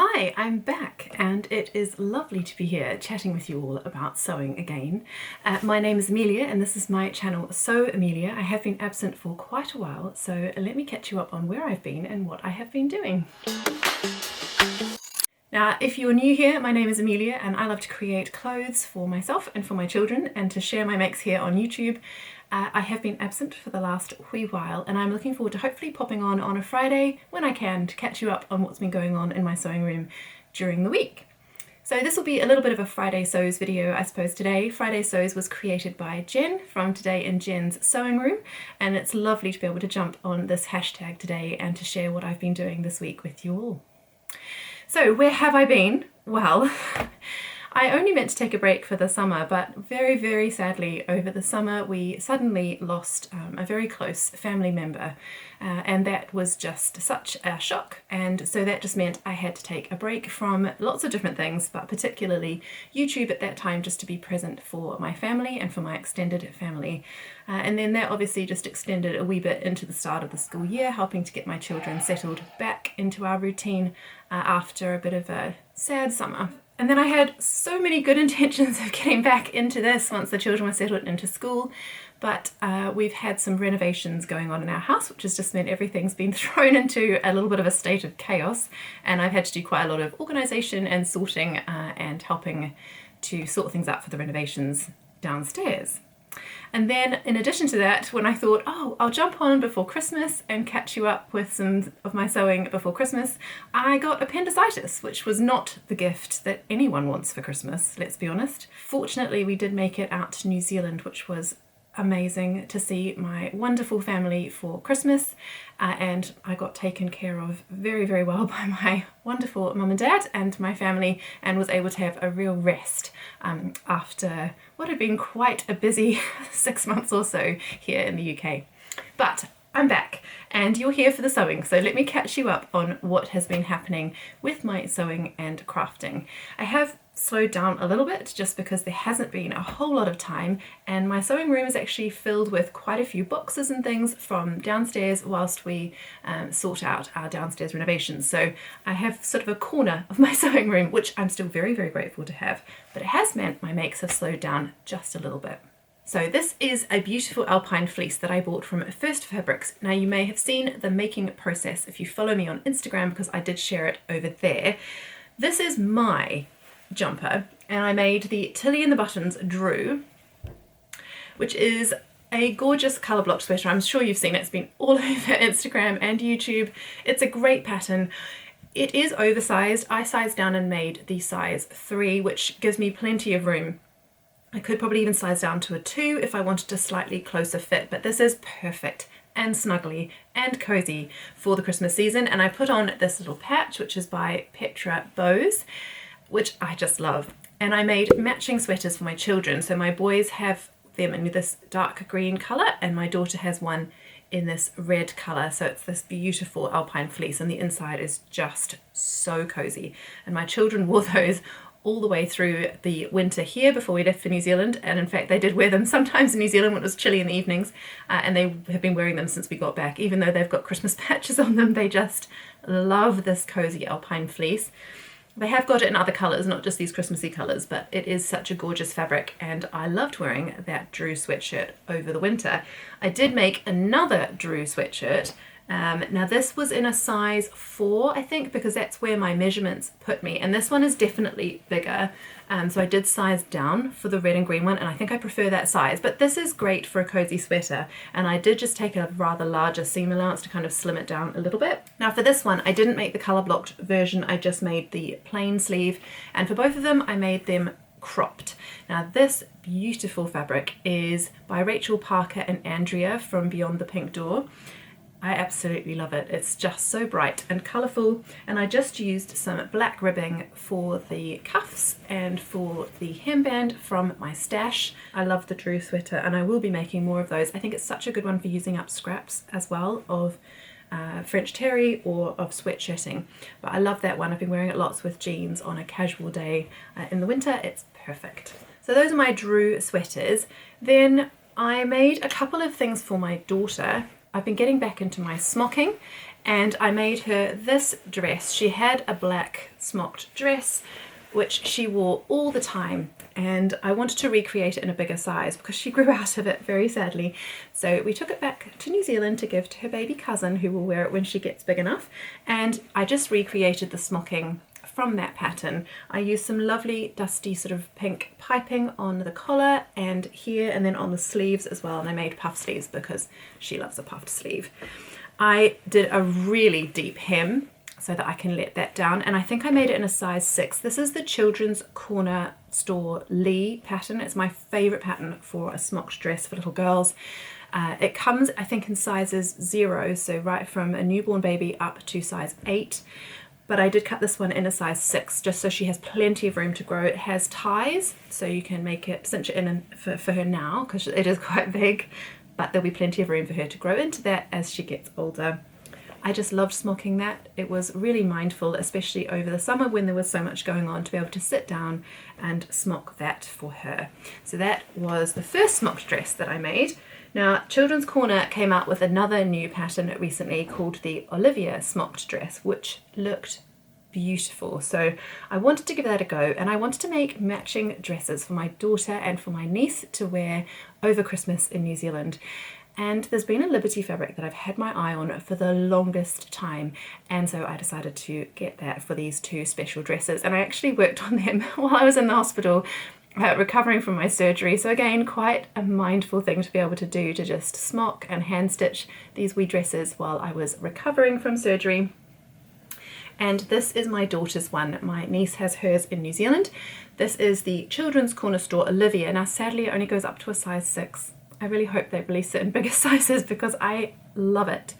Hi, I'm back and it is lovely to be here chatting with you all about sewing again. My name is Amelia and this is my channel Sew Amelia. I have been absent for quite a while, so let me catch you up on where I've been and what I have been doing. Now, if you're new here, my name is Amelia and I love to create clothes for myself and for my children and to share my makes here on YouTube. I have been absent for the last wee while and I'm looking forward to hopefully popping on a Friday when I can to catch you up on what's been going on in my sewing room during the week. So this will be a little bit of a Friday Sews video, I suppose, today. Friday Sews was created by Jen from Today in Jen's Sewing Room, and it's lovely to be able to jump on this hashtag today and to share what I've been doing this week with you all. So where have I been? Well, I only meant to take a break for the summer, but very, very sadly over the summer we suddenly lost a very close family member, and that was just such a shock, and so that just meant I had to take a break from lots of different things, but particularly YouTube at that time, just to be present for my family and for my extended family. And then that obviously just extended a wee bit into the start of the school year, helping to get my children settled back into our routine after a bit of a sad summer. And then I had so many good intentions of getting back into this once the children were settled into school, but we've had some renovations going on in our house, which has just meant everything's been thrown into a little bit of a state of chaos, and I've had to do quite a lot of organisation and sorting and helping to sort things out for the renovations downstairs. And then in addition to that, when I thought, oh, I'll jump on before Christmas and catch you up with some of my sewing before Christmas, I got appendicitis, which was not the gift that anyone wants for Christmas, let's be honest. Fortunately, we did make it out to New Zealand, which was amazing to see my wonderful family for Christmas, and I got taken care of very, very well by my wonderful mum and dad and my family, and was able to have a real rest after what had been quite a busy 6 months or so here in the UK. But I'm back and you're here for the sewing, so let me catch you up on what has been happening with my sewing and crafting. I have slowed down a little bit just because there hasn't been a whole lot of time, and my sewing room is actually filled with quite a few boxes and things from downstairs whilst we sort out our downstairs renovations. So I have sort of a corner of my sewing room, which I'm still very, very grateful to have, but it has meant my makes have slowed down just a little bit. So this is a beautiful alpine fleece that I bought from First Fabrics. Now you may have seen the making process if you follow me on Instagram, because I did share it over there. This is my jumper, and I made the Tilly and the Buttons Drew, which is a gorgeous colour block sweater. I'm sure you've seen it. It's been all over Instagram and YouTube. It's a great pattern. It is oversized. I sized down and made the size 3, which gives me plenty of room. I could probably even size down to a 2 if I wanted a slightly closer fit, but this is perfect and snuggly and cozy for the Christmas season. And I put on this little patch, which is by Petra Bows, which I just love. And I made matching sweaters for my children. So my boys have them in this dark green colour and my daughter has one in this red colour. So it's this beautiful alpine fleece and the inside is just so cozy. And my children wore those all the way through the winter here before we left for New Zealand, and in fact they did wear them sometimes in New Zealand when it was chilly in the evenings, and they have been wearing them since we got back. Even though they've got Christmas patches on them, they just love this cozy alpine fleece. They have got it in other colours, not just these Christmassy colours, but it is such a gorgeous fabric and I loved wearing that Drew sweatshirt over the winter. I did make another Drew sweatshirt. Now this was in a size 4, I think, because that's where my measurements put me, and this one is definitely bigger, so I did size down for the red and green one, and I think I prefer that size, but this is great for a cozy sweater, and I did just take a rather larger seam allowance to kind of slim it down a little bit. Now for this one I didn't make the colour blocked version, I just made the plain sleeve, and for both of them I made them cropped. Now this beautiful fabric is by Rachel Parker and Andrea from Beyond the Pink Door. I absolutely love it. It's just so bright and colourful, and I just used some black ribbing for the cuffs and for the hemband from my stash. I love the Drew sweater and I will be making more of those. I think it's such a good one for using up scraps as well of French terry or of sweatshirting, but I love that one. I've been wearing it lots with jeans on a casual day in the winter. It's perfect. So those are my Drew sweaters. Then I made a couple of things for my daughter. I've been getting back into my smocking, and I made her this dress. She had a black smocked dress which she wore all the time, and I wanted to recreate it in a bigger size because she grew out of it very sadly. So we took it back to New Zealand to give to her baby cousin, who will wear it when she gets big enough, and I just recreated the smocking from that pattern. I used some lovely dusty sort of pink piping on the collar and here, and then on the sleeves as well, and I made puff sleeves because she loves a puffed sleeve. I did a really deep hem so that I can let that down, and I think I made it in a size 6. This is the Children's Corner Store Lee pattern. It's my favourite pattern for a smocked dress for little girls. It comes, I think, in sizes 0, so right from a newborn baby up to size 8. But I did cut this one in a size 6 just so she has plenty of room to grow. It has ties, so you can make it, cinch it in for her now because it is quite big, but there'll be plenty of room for her to grow into that as she gets older. I just loved smocking that. It was really mindful, especially over the summer when there was so much going on, to be able to sit down and smock that for her. So that was the first smocked dress that I made. Now, Children's Corner came out with another new pattern recently called the Olivia smocked dress, which looked beautiful. So I wanted to give that a go, and I wanted to make matching dresses for my daughter and for my niece to wear over Christmas in New Zealand. And there's been a Liberty fabric that I've had my eye on for the longest time, and so I decided to get that for these two special dresses, and I actually worked on them while I was in the hospital recovering from my surgery. So again, quite a mindful thing to be able to do, to just smock and hand stitch these wee dresses while I was recovering from surgery. And this is my daughter's one. My niece has hers in New Zealand. This is the Children's Corner Store Olivia. Now sadly it only goes up to a size 6. I really hope they release it in bigger sizes because I love it.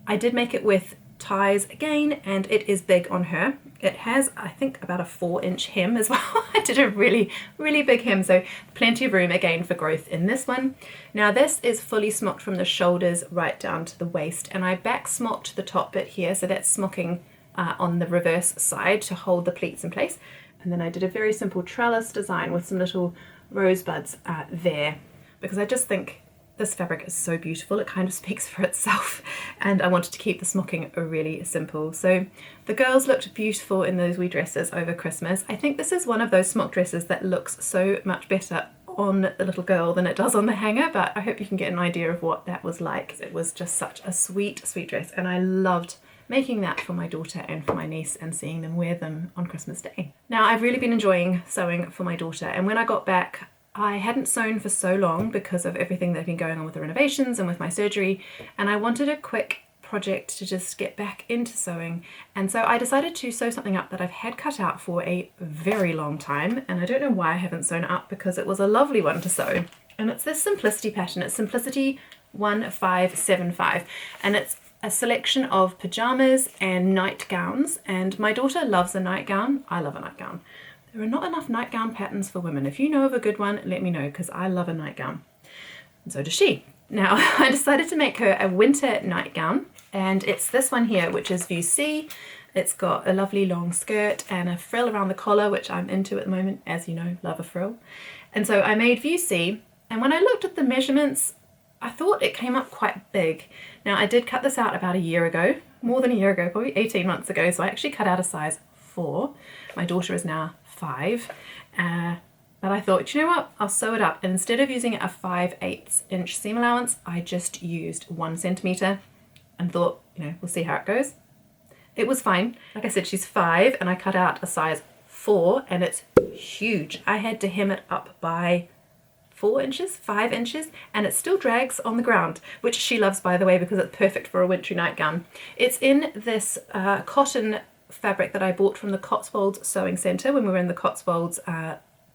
I did make it with ties again, and it is big on her. It has, I think, about a 4-inch hem as well. I did a really big hem, so plenty of room again for growth in this one. Now this is fully smocked from the shoulders right down to the waist, and I back smocked the top bit here, so that's smocking on the reverse side to hold the pleats in place. And then I did a very simple trellis design with some little rosebuds there, because I just think this fabric is so beautiful. It kind of speaks for itself, and I wanted to keep the smocking really simple. So the girls looked beautiful in those wee dresses over Christmas. I think this is one of those smock dresses that looks so much better on the little girl than it does on the hanger, but I hope you can get an idea of what that was like. It was just such a sweet dress, and I loved making that for my daughter and for my niece and seeing them wear them on Christmas Day. Now I've really been enjoying sewing for my daughter, and when I got back I hadn't sewn for so long because of everything that's been going on with the renovations and with my surgery, and I wanted a quick project to just get back into sewing, and so I decided to sew something up that I've had cut out for a very long time, and I don't know why I haven't sewn it up because it was a lovely one to sew. And it's this Simplicity pattern. It's Simplicity 1575, and it's a selection of pajamas and nightgowns, and my daughter loves a nightgown. I love a nightgown. There are not enough nightgown patterns for women. If you know of a good one, let me know, because I love a nightgown. And so does she. Now, I decided to make her a winter nightgown, and it's this one here, which is View C. It's got a lovely long skirt and a frill around the collar, which I'm into at the moment. As you know, love a frill. And so I made View C, and when I looked at the measurements, I thought it came up quite big. Now, I did cut this out about a year ago, more than a year ago, probably 18 months ago, so I actually cut out a size 4. My daughter is now 5, but I thought, you know what, I'll sew it up, and instead of using a 5/8 inch seam allowance, I just used 1 centimeter and thought, you know, we'll see how it goes. It was fine. Like I said, she's 5, and I cut out a size 4, and it's huge. I had to hem it up by 4 inches, 5 inches, and it still drags on the ground, which she loves, by the way, because it's perfect for a wintry nightgown. It's in this cotton fabric that I bought from the Cotswolds Sewing Centre when we were in the Cotswolds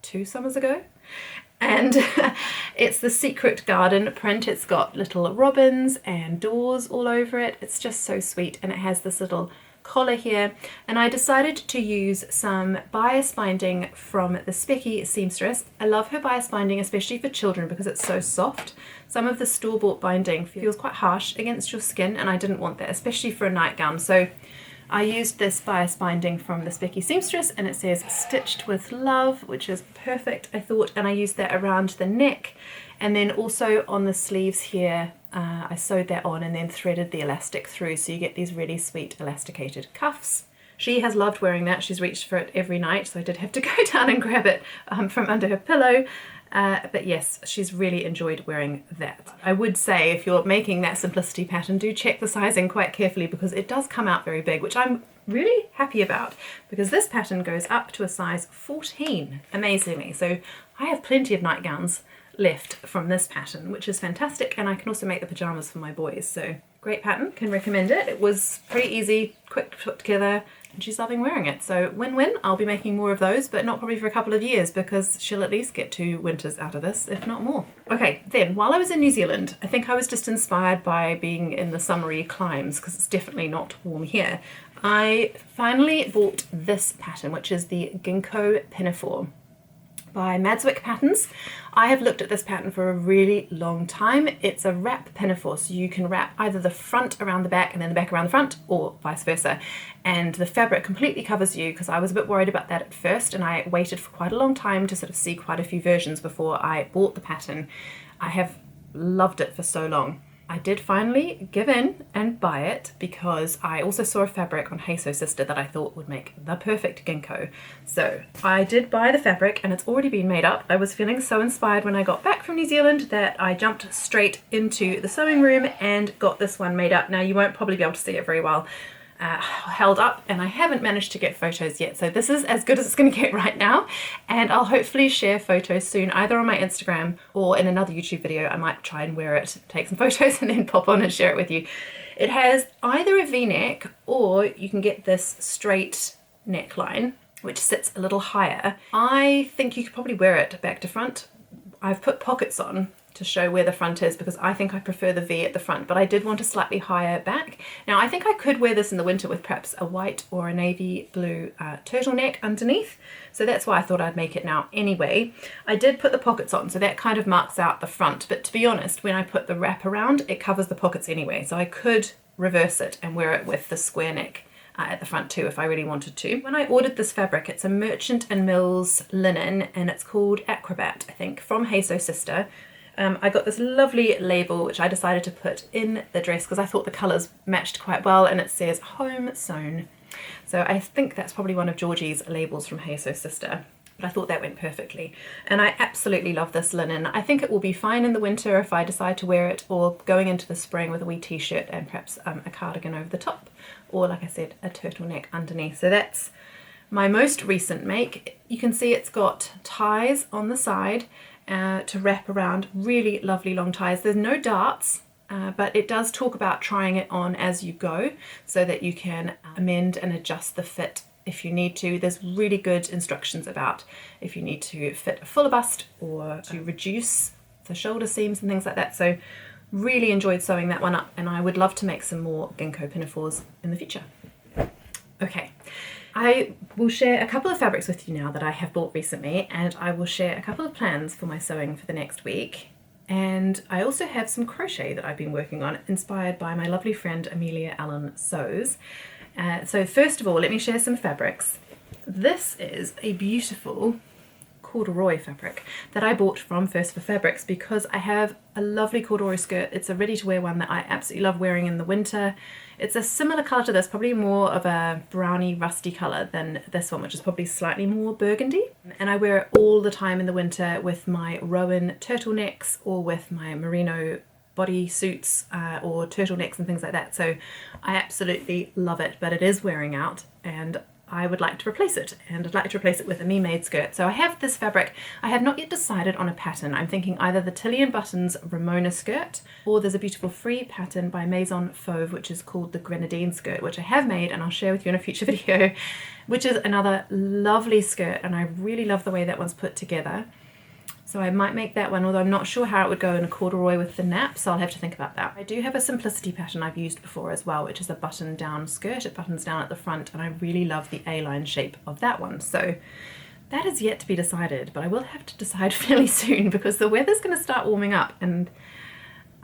2 summers ago, and it's the Secret Garden print. It's got little robins and doors all over it. It's just so sweet, and it has this little collar here, and I decided to use some bias binding from the Specky seamstress. I love her bias binding, especially for children, because it's so soft. Some of the store-bought binding feels quite harsh against your skin, and I didn't want that, especially for a nightgown. So I used this bias binding from the Specky Seamstress, and it says stitched with love, which is perfect, I thought, and I used that around the neck, and then also on the sleeves here I sewed that on and then threaded the elastic through, so you get these really sweet elasticated cuffs. She has loved wearing that. She's reached for it every night, so I did have to go down and grab it from under her pillow. But yes, she's really enjoyed wearing that. I would say if you're making that simplicity pattern, do check the sizing quite carefully, because it does come out very big, which I'm really happy about, because this pattern goes up to a size 14, amazingly. So I have plenty of nightgowns left from this pattern, which is fantastic, and I can also make the pajamas for my boys. So great pattern, can recommend it. It was pretty easy, quick to put together, and she's loving wearing it. So win-win. I'll be making more of those, but not probably for a couple of years, because she'll at least get 2 winters out of this, if not more. Okay, then while I was in New Zealand, I think I was just inspired by being in the summery climes, because it's definitely not warm here. I finally bought this pattern, which is the Gingko pinafore by Madswick Patterns. I have looked at this pattern for a really long time. It's a wrap pinafore, so you can wrap either the front around the back and then the back around the front, or vice versa. And the fabric completely covers you, because I was a bit worried about that at first, and I waited for quite a long time to sort of see quite a few versions before I bought the pattern. I have loved it for so long. I did finally give in and buy it, because I also saw a fabric on Hey Sister that I thought would make the perfect Gingko. So I did buy the fabric, and it's already been made up. I was feeling so inspired when I got back from New Zealand that I jumped straight into the sewing room and got this one made up. Now you won't probably be able to see it very well held up, and I haven't managed to get photos yet, so this is as good as it's going to get right now, and I'll hopefully share photos soon, either on my Instagram or in another YouTube video. I might try and wear it, take some photos, and then pop on and share it with you. It has either a V-neck, or you can get this straight neckline which sits a little higher. I think you could probably wear it back to front. I've put pockets on to show where the front is, because I think I prefer the V at the front, but I did want a slightly higher back. Now I think I could wear this in the winter with perhaps a white or a navy blue turtleneck underneath, so that's why I thought I'd make it now anyway. I did put the pockets on, so that kind of marks out the front, but to be honest, when I put the wrap around, it covers the pockets anyway, so I could reverse it and wear it with the square neck at the front too if I really wanted to. When I ordered this fabric, it's a Merchant and Mills linen, and it's called Acrobat, I think, from Hey Sister. I got this lovely label which I decided to put in the dress because I thought the colours matched quite well, and it says home sewn. So I think that's probably one of Georgie's labels from Hey Sister, but I thought that went perfectly. And I absolutely love this linen. I think it will be fine in the winter if I decide to wear it, or going into the spring with a wee t-shirt and perhaps a cardigan over the top, or like I said, a turtleneck underneath. So that's my most recent make. You can see it's got ties on the side to wrap around, really lovely long ties. There's no darts, but it does talk about trying it on as you go so that you can amend and adjust the fit if you need to. There's really good instructions about if you need to fit a fuller bust or to reduce the shoulder seams and things like that. So really enjoyed sewing that one up, and I would love to make some more Gingko pinafores in the future. Okay. I will share a couple of fabrics with you now that I have bought recently, and I will share a couple of plans for my sewing for the next week. And I also have some crochet that I've been working on, inspired by my lovely friend Amelia Allen Sews. So first of all, let me share some fabrics. This is a beautiful corduroy fabric that I bought from First for Fabrics because I have a lovely corduroy skirt. It's a ready-to-wear one that I absolutely love wearing in the winter. It's a similar colour to this, probably more of a browny rusty colour than this one, which is probably slightly more burgundy. And I wear it all the time in the winter with my Rowan turtlenecks or with my merino body suits or turtlenecks and things like that. So I absolutely love it, but it is wearing out, and I would like to replace it, and I'd like to replace it with a me-made skirt. So I have this fabric. I have not yet decided on a pattern. I'm thinking either the Tilly & Buttons Ramona skirt, or there's a beautiful free pattern by Maison Fauve which is called the Grenadine skirt, which I have made and I'll share with you in a future video, which is another lovely skirt, and I really love the way that one's put together. So I might make that one, although I'm not sure how it would go in a corduroy with the nap, so I'll have to think about that. I do have a simplicity pattern I've used before as well, which is a button-down skirt. It buttons down at the front, and I really love the A-line shape of that one. So that is yet to be decided, but I will have to decide fairly soon because the weather's going to start warming up and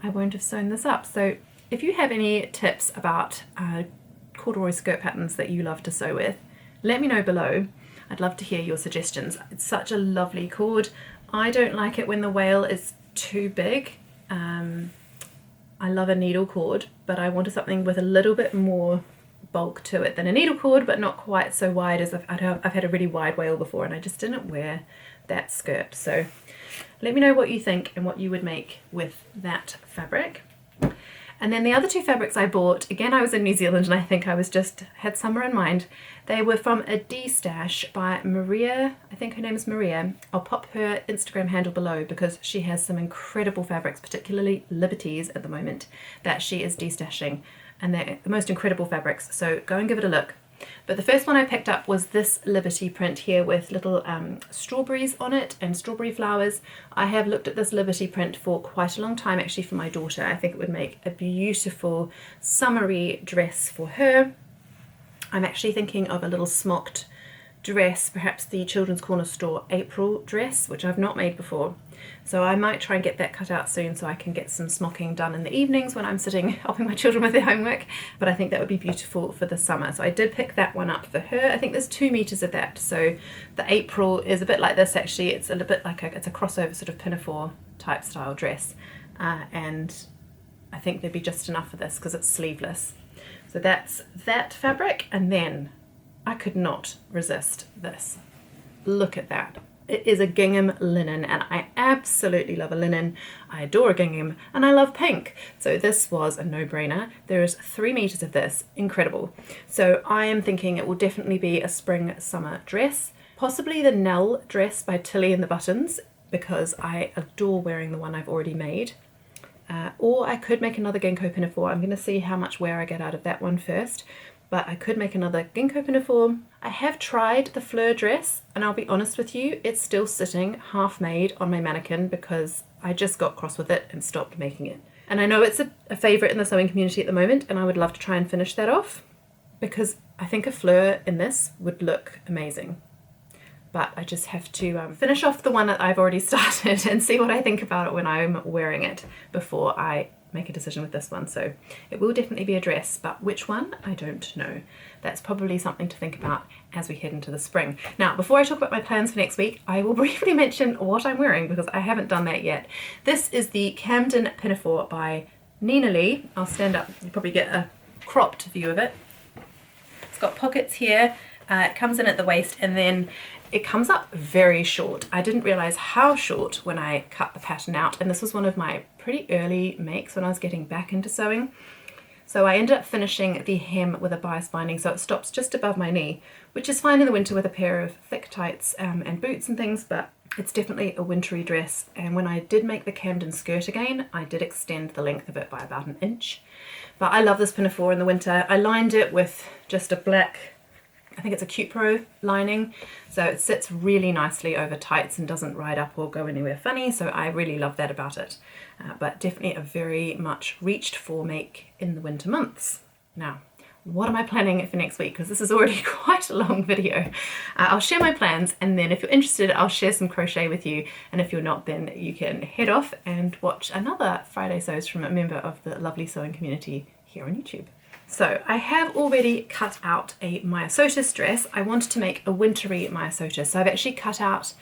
I won't have sewn this up. So if you have any tips about corduroy skirt patterns that you love to sew with, let me know below. I'd love to hear your suggestions. It's such a lovely cord. I don't like it when the wale is too big. I love a needle cord, but I wanted something with a little bit more bulk to it than a needle cord, but not quite so wide as I've had a really wide wale before, and I just didn't wear that skirt. So let me know what you think and what you would make with that fabric. And then the other two fabrics I bought, again, I was in New Zealand and I think I had summer in mind. They were from a D-stash by Maria, I think her name is Maria. I'll pop her Instagram handle below because she has some incredible fabrics, particularly Liberties at the moment, that she is D-stashing. And they're the most incredible fabrics, so go and give it a look. But the first one I picked up was this Liberty print here with little strawberries on it and strawberry flowers. I have looked at this Liberty print for quite a long time, actually, for my daughter. I think it would make a beautiful summery dress for her. I'm actually thinking of a little smocked dress, perhaps the Children's Corner Store April dress, which I've not made before. So I might try and get that cut out soon so I can get some smocking done in the evenings when I'm sitting helping my children with their homework. But I think that would be beautiful for the summer. So I did pick that one up for her. I think there's 2 meters of that. So the April is a bit like this actually. It's a little bit like it's a crossover sort of pinafore type style dress. And I think there'd be just enough for this because it's sleeveless. So that's that fabric. And then I could not resist this. Look at that. It is a gingham linen, and I absolutely love a linen. I adore a gingham, and I love pink. So this was a no-brainer. There is 3 meters of this. Incredible. So I am thinking it will definitely be a spring-summer dress. Possibly the Nell dress by Tilly and the Buttons, because I adore wearing the one I've already made. Or I could make another Gingko pinafore. I'm going to see how much wear I get out of that one first. But I could make another Gingko pinafore. I have tried the Fleur dress, and I'll be honest with you, it's still sitting half made on my mannequin because I just got cross with it and stopped making it. And I know it's a favourite in the sewing community at the moment, and I would love to try and finish that off because I think a Fleur in this would look amazing. But I just have to finish off the one that I've already started and see what I think about it when I'm wearing it before I make a decision with this one. So it will definitely be a dress, but which one, I don't know. That's probably something to think about as we head into the spring. Now, before I talk about my plans for next week, I will briefly mention what I'm wearing because I haven't done that yet. This is the Camden Pinafore by Nina Lee. I'll stand up, you probably get a cropped view of it. It's got pockets here, it comes in at the waist, and then it comes up very short. I didn't realize how short when I cut the pattern out, and this was one of my pretty early makes when I was getting back into sewing. So I ended up finishing the hem with a bias binding so it stops just above my knee, which is fine in the winter with a pair of thick tights and boots and things, but it's definitely a wintry dress. And when I did make the Camden skirt again, I did extend the length of it by about 1 inch. But I love this pinafore in the winter. I lined it with just a black, I think it's a Cupro lining, so it sits really nicely over tights and doesn't ride up or go anywhere funny, so I really love that about it. But definitely a very much reached for make in the winter months. Now, what am I planning for next week? Because this is already quite a long video. I'll share my plans, and then if you're interested, I'll share some crochet with you, and if you're not, then you can head off and watch another Friday Sews from a member of the lovely sewing community here on YouTube. So I have already cut out a Myosotis dress. I wanted to make a wintry Myosotis, so I've actually cut out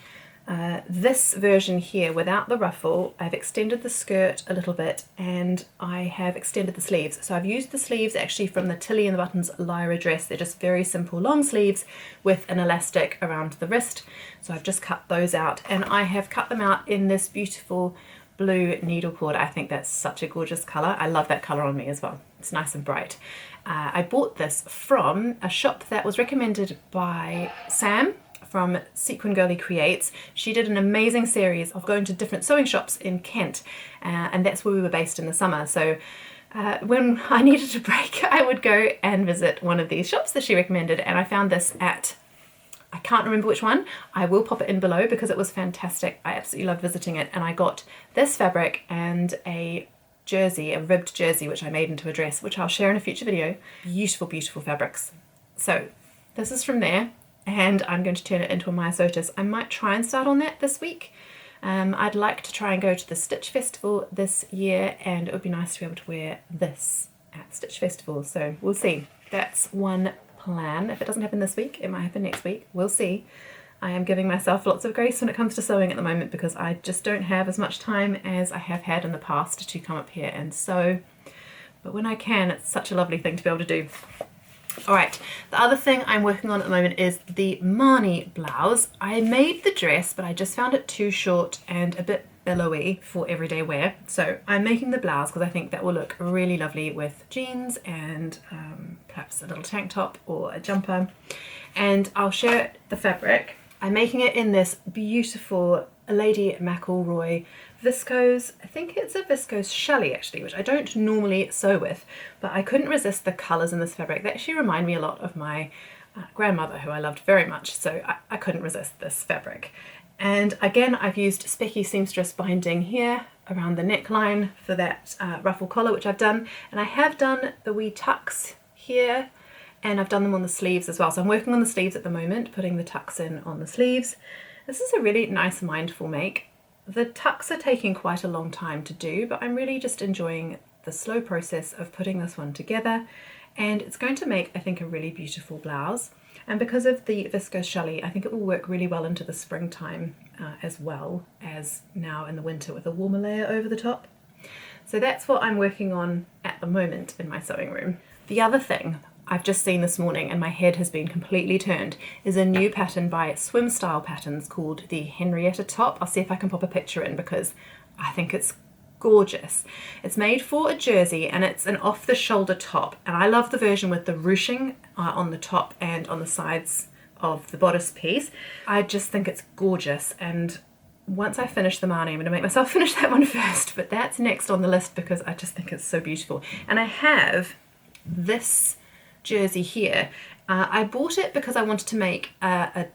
this version here without the ruffle. I've extended the skirt a little bit, and I have extended the sleeves. So I've used the sleeves actually from the Tilly and the Buttons Lyra dress. They're just very simple long sleeves with an elastic around the wrist. So I've just cut those out, and I have cut them out in this beautiful blue needle cord. I think that's such a gorgeous colour. I love that colour on me as well. It's nice and bright. I bought this from a shop that was recommended by Sam from Sequin Girly Creates. She did an amazing series of going to different sewing shops in Kent, and that's where we were based in the summer. So when I needed a break, I would go and visit one of these shops that she recommended, and I found this at, I can't remember which one. I will pop it in below because it was fantastic. I absolutely loved visiting it, and I got this fabric and a jersey, a ribbed jersey, which I made into a dress, which I'll share in a future video. Beautiful, beautiful fabrics. So this is from there, and I'm going to turn it into a Myosotis. I might try and start on that this week. I'd like to try and go to the Stitch Festival this year, and it would be nice to be able to wear this at Stitch Festival, so we'll see. that's one plan. If it doesn't happen this week, it might happen next week. We'll see. I am giving myself lots of grace when it comes to sewing at the moment because I just don't have as much time as I have had in the past to come up here and sew. But when I can, it's such a lovely thing to be able to do. All right, the other thing I'm working on at the moment is the Marnie blouse. I made the dress, but I just found it too short and a bit billowy for everyday wear. So I'm making the blouse because I think that will look really lovely with jeans and perhaps a little tank top or a jumper. And I'll share the fabric. I'm making it in this beautiful Lady McElroy viscose. I think it's a viscose challis actually, which I don't normally sew with, but I couldn't resist the colours in this fabric. They actually remind me a lot of my grandmother, who I loved very much, so I couldn't resist this fabric. And again, I've used Specky Seamstress binding here around the neckline for that ruffle collar, which I've done, and I have done the wee tucks here, and I've done them on the sleeves as well. So I'm working on the sleeves at the moment, putting the tucks in on the sleeves. This is a really nice mindful make. The tucks are taking quite a long time to do, but I'm really just enjoying the slow process of putting this one together, and it's going to make, I think, a really beautiful blouse. And because of the viscose challis, I think it will work really well into the springtime as well as now in the winter with a warmer layer over the top. So that's what I'm working on at the moment in my sewing room. The other thing I've just seen this morning, and my head has been completely turned, is a new pattern by Swim Style Patterns called the Henrietta top. I'll see if I can pop a picture in because I think it's gorgeous. It's made for a jersey and it's an off the shoulder top, and I love the version with the ruching on the top and on the sides of the bodice piece. I just think it's gorgeous, and once I finish the Marnie, I'm going to make myself finish that one first, but that's next on the list because I just think it's so beautiful. And I have this jersey here. I bought it because I wanted to make I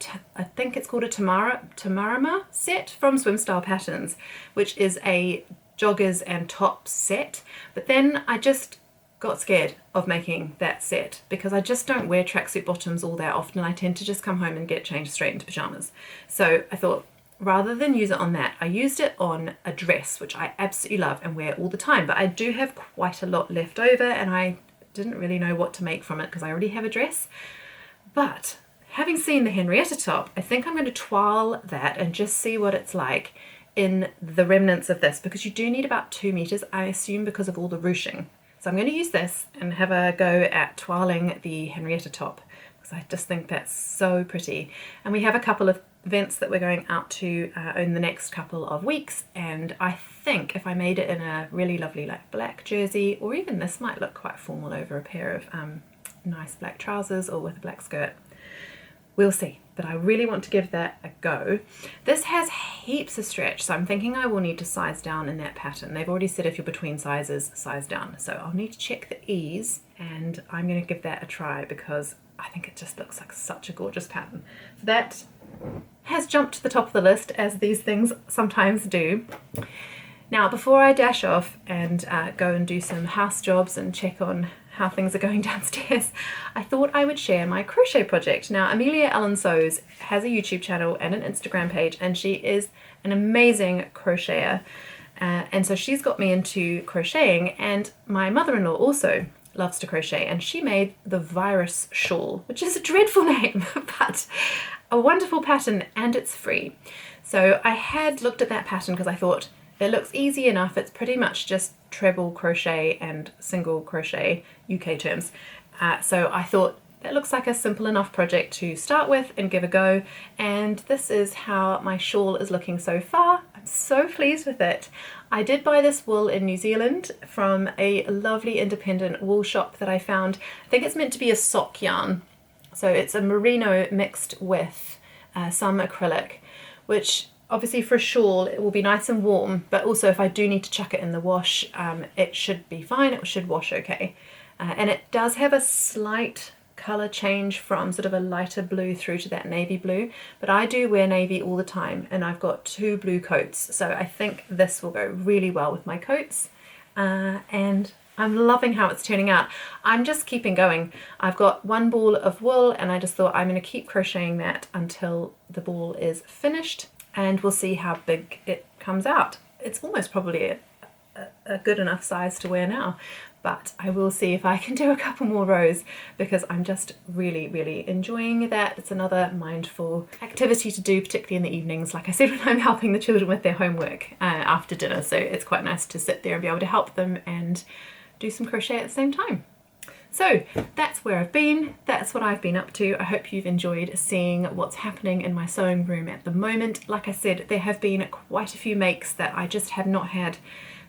think it's called a Tamarama set from Swim Style Patterns, which is a joggers and top set, but then I just got scared of making that set because I just don't wear tracksuit bottoms all that often. I tend to just come home and get changed straight into pajamas. So I thought, rather than use it on that, I used it on a dress, which I absolutely love and wear all the time, but I do have quite a lot left over and I didn't really know what to make from it because I already have a dress. But having seen the Henrietta top, I think I'm going to twirl that and just see what it's like in the remnants of this, because you do need about 2 meters, I assume, because of all the ruching. So I'm going to use this and have a go at twirling the Henrietta top because I just think that's so pretty. And we have a couple of events that we're going out to in the next couple of weeks, and I think if I made it in a really lovely like black jersey, or even this might look quite formal over a pair of nice black trousers or with a black skirt, we'll see. But I really want to give that a go. This has heaps of stretch, so I'm thinking I will need to size down in that pattern. They've already said if you're between sizes, size down, so I'll need to check the ease, and I'm going to give that a try because I think it just looks like such a gorgeous pattern. So that has jumped to the top of the list, as these things sometimes do. Now, before I dash off and go and do some house jobs and check on how things are going downstairs, I thought I would share my crochet project. Now, Amelia Ellen Sews has a YouTube channel and an Instagram page, and she is an amazing crocheter. And so she's got me into crocheting, and my mother-in-law also loves to crochet, and she made the Virus Shawl, which is a dreadful name, but a wonderful pattern, and it's free. So I had looked at that pattern because I thought it looks easy enough. It's pretty much just treble crochet and single crochet, UK terms. So I thought that looks like a simple enough project to start with and give a go. And this is how my shawl is looking so far. I'm so pleased with it. I did buy this wool in New Zealand from a lovely independent wool shop that I found. I think it's meant to be a sock yarn. So it's a merino mixed with some acrylic, which obviously for a shawl it will be nice and warm, but also if I do need to chuck it in the wash, it should be fine, it should wash okay. And it does have a slight colour change from sort of a lighter blue through to that navy blue, but I do wear navy all the time and I've got 2 blue coats, so I think this will go really well with my coats. And I'm loving how it's turning out. I'm just keeping going. I've got 1 ball of wool and I just thought I'm going to keep crocheting that until the ball is finished, and we'll see how big it comes out. It's almost probably a good enough size to wear now. But I will see if I can do a couple more rows because I'm just really, really enjoying that. It's another mindful activity to do, particularly in the evenings, like I said, when I'm helping the children with their homework after dinner. So it's quite nice to sit there and be able to help them and do some crochet at the same time. So that's where I've been, that's what I've been up to. I hope you've enjoyed seeing what's happening in my sewing room at the moment. Like I said, there have been quite a few makes that I just have not had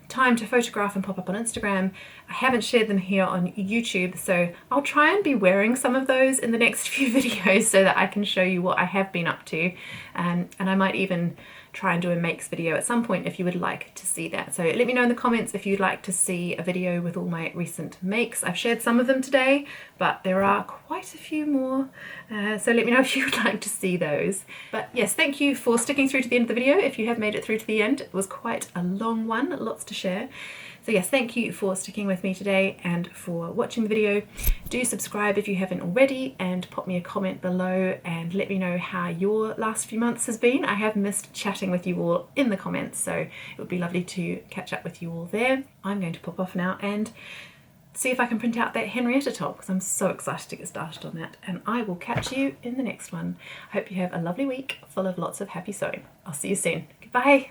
time to photograph and pop up on Instagram. I haven't shared them here on YouTube, so I'll try and be wearing some of those in the next few videos so that I can show you what I have been up to, and I might even try and do a makes video at some point if you would like to see that. So let me know in the comments if you'd like to see a video with all my recent makes. I've shared some of them today, but there are quite a few more, so let me know if you would like to see those. But yes, thank you for sticking through to the end of the video. If you have made it through to the end, it was quite a long one, lots to share. So yes, thank you for sticking with me today and for watching the video. Do subscribe if you haven't already, and pop me a comment below and let me know how your last few months has been. I have missed chatting with you all in the comments, so it would be lovely to catch up with you all there. I'm going to pop off now and see if I can print out that Henrietta top because I'm so excited to get started on that, and I will catch you in the next one. I hope you have a lovely week full of lots of happy sewing. I'll see you soon. Goodbye.